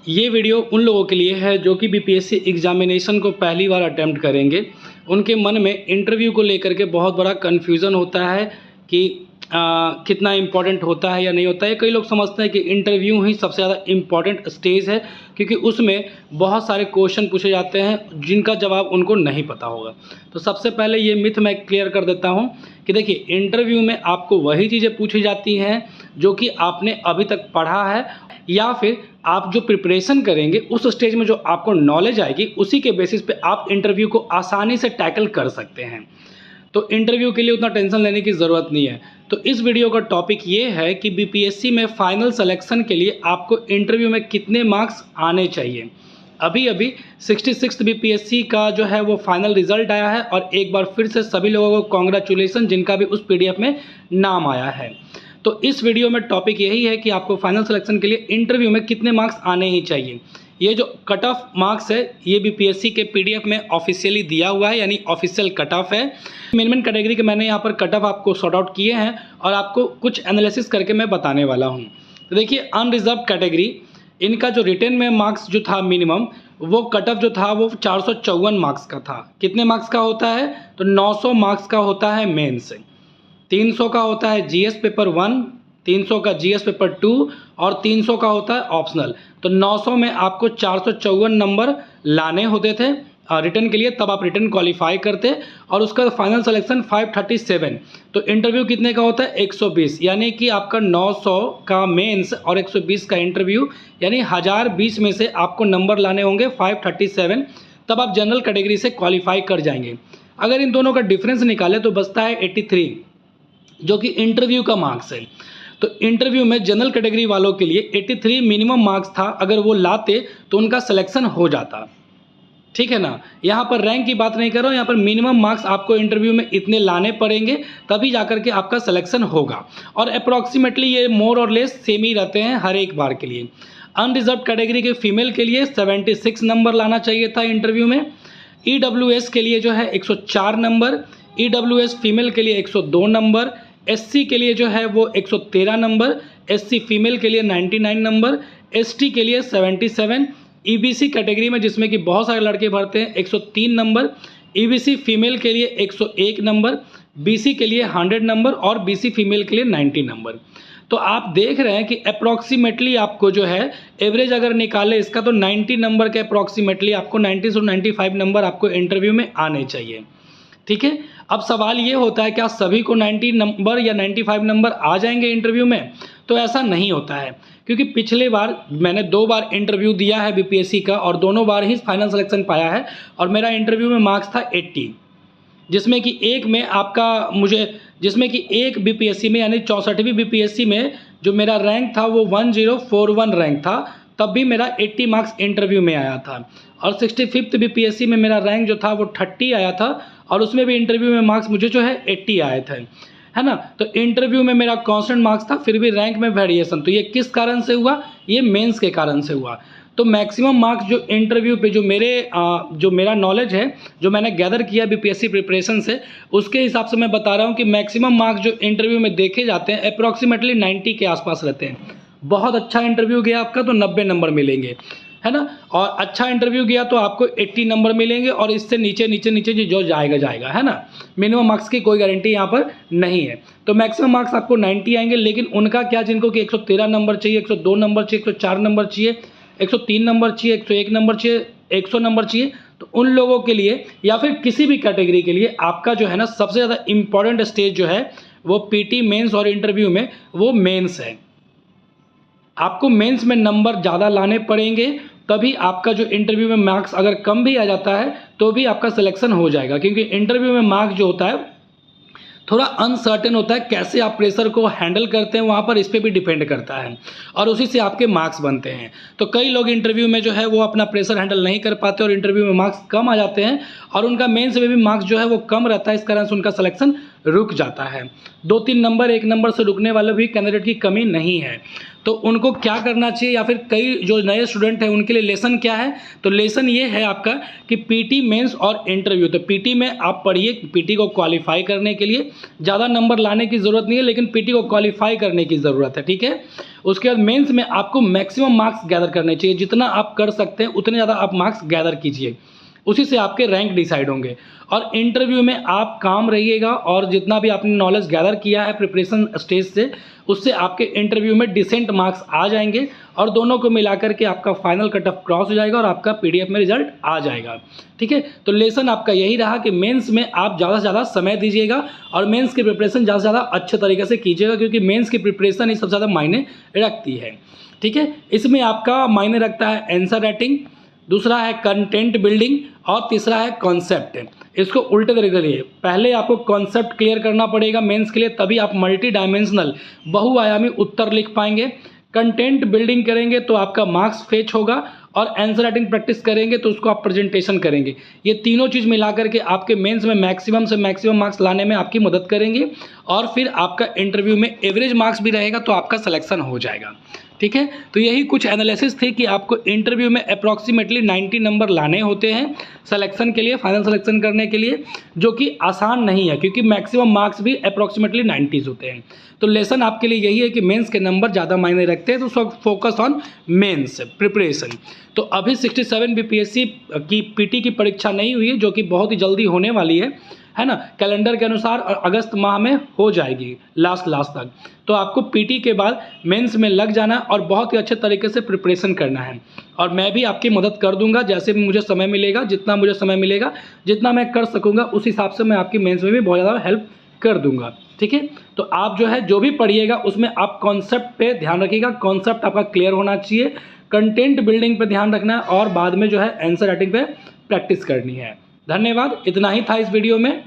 ये वीडियो उन लोगों के लिए है जो कि बीपीएससी एग्जामिनेशन को पहली बार अटेम्प्ट करेंगे। उनके मन में इंटरव्यू को लेकर के बहुत बड़ा कन्फ्यूज़न होता है कि कितना इम्पोर्टेंट होता है या नहीं होता है। कई लोग समझते हैं कि इंटरव्यू ही सबसे ज़्यादा इम्पॉर्टेंट स्टेज है, क्योंकि उसमें बहुत सारे क्वेश्चन पूछे जाते हैं जिनका जवाब उनको नहीं पता होगा। तो सबसे पहले ये मिथ मैं क्लियर कर देता हूँ कि देखिए, इंटरव्यू में आपको वही चीज़ें पूछी जाती हैं जो कि आपने अभी तक पढ़ा है, या फिर आप जो प्रिपरेशन करेंगे उस स्टेज में जो आपको नॉलेज आएगी उसी के बेसिस पे आप इंटरव्यू को आसानी से टैकल कर सकते हैं। तो इंटरव्यू के लिए उतना टेंशन लेने की ज़रूरत नहीं है। तो इस वीडियो का टॉपिक ये है कि बीपीएससी में फाइनल सिलेक्शन के लिए आपको इंटरव्यू में कितने मार्क्स आने चाहिए। अभी 66th बीपीएससी का जो है वो फाइनल रिजल्ट आया है, और एक बार फिर से सभी लोगों को कॉन्ग्रेचुलेसन जिनका भी उस पीडीएफ में नाम आया है। तो इस वीडियो में टॉपिक यही है कि आपको फाइनल सिलेक्शन के लिए इंटरव्यू में कितने मार्क्स आने ही चाहिए। ये जो कट ऑफ मार्क्स है ये बीपीएससी के पीडीएफ में ऑफिशियली दिया हुआ है, यानी ऑफिशियल कट ऑफ है। मेन कैटेगरी के मैंने यहाँ पर कट ऑफ आपको सॉर्ट आउट किए हैं और आपको कुछ एनालिसिस करके मैं बताने वाला हूँ। तो देखिए, अनरिजर्व कैटेगरी, इनका जो रिटन में मार्क्स जो था मिनिमम, वो कट ऑफ जो था वो 454 मार्क्स का था। कितने मार्क्स का होता है? तो 900 मार्क्स का होता है मेन से, 300 का होता है जीएस पेपर 1, 300 का जीएस पेपर 2 और 300 का होता है ऑप्शनल। तो 900 में आपको 454 नंबर लाने होते थे रिटर्न के लिए, तब आप रिटर्न क्वालिफाई करते, और उसका फाइनल सिलेक्शन 537। तो इंटरव्यू कितने का होता है? 120, यानी कि आपका 900 का मेंस और 120 का इंटरव्यू, यानी 1020 में से आपको नंबर लाने होंगे 537, तब आप जनरल कैटेगरी से क्वालिफाई कर जाएंगे। अगर इन दोनों का डिफरेंस निकाले तो बचता है 83, जो कि इंटरव्यू का मार्क्स है। तो इंटरव्यू में जनरल कैटेगरी वालों के लिए 83 मिनिमम मार्क्स था, अगर वो लाते तो उनका सिलेक्शन हो जाता। ठीक है ना, यहाँ पर रैंक की बात नहीं कर रहा हूँ, यहाँ पर मिनिमम मार्क्स आपको इंटरव्यू में इतने लाने पड़ेंगे तभी जाकर के आपका सिलेक्शन होगा। और अप्रॉक्सीमेटली ये मोर और लेस सेम ही रहते हैं हर एक बार के लिए। अनरिजर्व कैटेगरी के फीमेल के लिए 76 नंबर लाना चाहिए था इंटरव्यू में। ईडब्ल्यूएस के लिए जो है 104 नंबर, ईडब्ल्यूएस फीमेल के लिए 102 नंबर, एससी के लिए जो है वो 113 नंबर, एससी फीमेल के लिए 99 नंबर, एसटी के लिए 77, ईबीसी कैटेगरी में जिसमें कि बहुत सारे लड़के भरते हैं 103 नंबर, ईबीसी फीमेल के लिए 101 नंबर, बीसी के लिए 100 नंबर और बीसी फीमेल के लिए 90 नंबर। तो आप देख रहे हैं कि अप्रॉक्सीमेटली आपको जो है एवरेज अगर निकाले इसका, तो 90 नंबर के अप्रॉक्सीमेटली आपको 90 से 95 नंबर आपको इंटरव्यू में आने चाहिए। ठीक है, अब सवाल ये होता है क्या सभी को 90 नंबर या 95 नंबर आ जाएंगे इंटरव्यू में? तो ऐसा नहीं होता है, क्योंकि पिछले बार मैंने 2 बार इंटरव्यू दिया है बीपीएससी का, और दोनों बार ही फाइनल सिलेक्शन पाया है, और मेरा इंटरव्यू में मार्क्स था 80, जिसमें कि एक बीपीएससी में यानी 64वीं बीपीएससी में जो मेरा रैंक था वो 1041 रैंक था, तब भी मेरा 80 मार्क्स इंटरव्यू में आया था। और 65th बीपीएससी में मेरा रैंक जो था वो 30 आया था, और उसमें भी इंटरव्यू में मार्क्स मुझे जो है 80 आए थे, है ना। तो इंटरव्यू में मेरा कांस्टेंट मार्क्स था, फिर भी रैंक में वेरिएशन। तो ये किस कारण से हुआ? ये मेंस के कारण से हुआ। तो मैक्सिमम मार्क्स जो इंटरव्यू पे जो मेरा नॉलेज है, जो मैंने गैदर किया बीपीएससी प्रिपरेशन से, उसके हिसाब से मैं बता रहा हूँ कि मैक्सिमम मार्क्स जो इंटरव्यू में देखे जाते हैं अप्रॉक्सीमेटली 90 के आसपास रहते हैं। बहुत अच्छा इंटरव्यू गया आपका तो 90 नंबर मिलेंगे, है ना। और अच्छा इंटरव्यू गया तो आपको 80 नंबर मिलेंगे, और इससे नीचे जो जाएगा, है ना। मिनिमम मार्क्स की कोई गारंटी यहाँ पर नहीं है। तो मैक्सिमम मार्क्स आपको 90 आएंगे, लेकिन उनका क्या, जिनको कि 113 नंबर चाहिए, 102 नंबर चाहिए, 104 नंबर चाहिए, 103 नंबर चाहिए, 101 नंबर चाहिए, 100 नंबर चाहिए, तो उन लोगों के लिए या फिर किसी भी कैटेगरी के लिए आपका जो है ना सबसे ज़्यादा इंपॉर्टेंट स्टेज जो है वो पीटी मेंस और इंटरव्यू में वो मेंस है। आपको मेंस में नंबर ज़्यादा लाने पड़ेंगे, तभी आपका जो इंटरव्यू में मार्क्स अगर कम भी आ जाता है तो भी आपका सिलेक्शन हो जाएगा, क्योंकि इंटरव्यू में मार्क्स जो होता है थोड़ा अनसर्टेन होता है। कैसे आप प्रेशर को हैंडल करते हैं वहाँ पर इस पर भी डिपेंड करता है, और उसी से आपके मार्क्स बनते हैं। तो कई लोग इंटरव्यू में जो है वो अपना प्रेशर हैंडल नहीं कर पाते और इंटरव्यू में मार्क्स कम आ जाते हैं, और उनका मेंस में भी मार्क्स जो है वो कम रहता है, इस कारण से उनका सिलेक्शन रुक जाता है। 2-3 नंबर 1 नंबर से रुकने वाले भी कैंडिडेट की कमी नहीं है। तो उनको क्या करना चाहिए, या फिर कई जो नए स्टूडेंट हैं उनके लिए लेसन क्या है। तो लेसन ये है आपका कि पीटी मेंस और इंटरव्यू। तो पीटी में आप पढ़िए, पीटी को क्वालिफाई करने के लिए ज़्यादा नंबर लाने की ज़रूरत नहीं है, लेकिन पीटी को क्वालिफाई करने की ज़रूरत है, ठीक है। उसके बाद मेंस में आपको मैक्सिमम मार्क्स गैदर करने चाहिए, जितना आप कर सकते हैं उतने ज़्यादा आप मार्क्स गैदर कीजिए, उसी से आपके रैंक डिसाइड होंगे। और इंटरव्यू में आप काम रहिएगा, और जितना भी आपने नॉलेज गैदर किया है प्रिपरेशन स्टेज से, उससे आपके इंटरव्यू में डिसेंट मार्क्स आ जाएंगे, और दोनों को मिलाकर के आपका फाइनल कट ऑफ क्रॉस हो जाएगा और आपका पीडीएफ में रिजल्ट आ जाएगा, ठीक है। तो लेसन आपका यही रहा कि मेंस में आप ज़्यादा से ज़्यादा समय दीजिएगा, और मेंस की प्रिपरेशन ज़्यादा से ज़्यादा अच्छे तरीके से कीजिएगा, क्योंकि मेंस की प्रिपरेशन ही सबसे ज़्यादा मायने रखती है, ठीक है। इसमें आपका मायने रखता है आंसर राइटिंग, दूसरा है कंटेंट बिल्डिंग, और तीसरा है कॉन्सेप्ट। इसको उल्टे तरीके से, पहले आपको कॉन्सेप्ट क्लियर करना पड़ेगा मेंस के लिए, तभी आप मल्टी डायमेंशनल बहुआयामी उत्तर लिख पाएंगे। कंटेंट बिल्डिंग करेंगे तो आपका मार्क्स फेच होगा, और आंसर राइटिंग प्रैक्टिस करेंगे तो उसको आप प्रेजेंटेशन करेंगे। ये तीनों चीज़ मिलाकर के आपके मेंस में मैक्सिमम से मैक्सिमम मार्क्स लाने में आपकी मदद करेंगे, और फिर आपका इंटरव्यू में एवरेज मार्क्स भी रहेगा तो आपका सिलेक्शन हो जाएगा, ठीक है। तो यही कुछ एनालिसिस थे कि आपको इंटरव्यू में अप्रॉक्सीमेटली 90 नंबर लाने होते हैं सिलेक्शन के लिए, फाइनल सिलेक्शन करने के लिए, जो कि आसान नहीं है, क्योंकि मैक्सिमम मार्क्स भी अप्रॉक्सीमेटली 90 होते हैं। तो लेसन आपके लिए यही है कि मेंस के नंबर ज़्यादा मायने रखते हैं, तो फोकस ऑन मेंस प्रिपरेशन। तो अभी 67 बीपीएससी की पीटी की परीक्षा नहीं हुई है, जो कि बहुत ही जल्दी होने वाली है ना, कैलेंडर के अनुसार, और अगस्त माह में हो जाएगी लास्ट तक। तो आपको पीटी के बाद मेंस में लग जाना और बहुत ही अच्छे तरीके से प्रिपरेशन करना है, और मैं भी आपकी मदद कर दूंगा जैसे भी मुझे समय मिलेगा, जितना मुझे समय मिलेगा, जितना मैं कर सकूंगा उस हिसाब से मैं आपकी मेंस में भी बहुत ज़्यादा हेल्प कर दूंगा, ठीक है। तो आप जो है जो भी पढ़िएगा उसमें आप कॉन्सेप्ट पे ध्यान रखिएगा, कॉन्सेप्ट आपका क्लियर होना चाहिए, कंटेंट बिल्डिंग पे ध्यान रखना है, और बाद में जो है आंसर राइटिंग पे प्रैक्टिस करनी है। धन्यवाद, इतना ही था इस वीडियो में।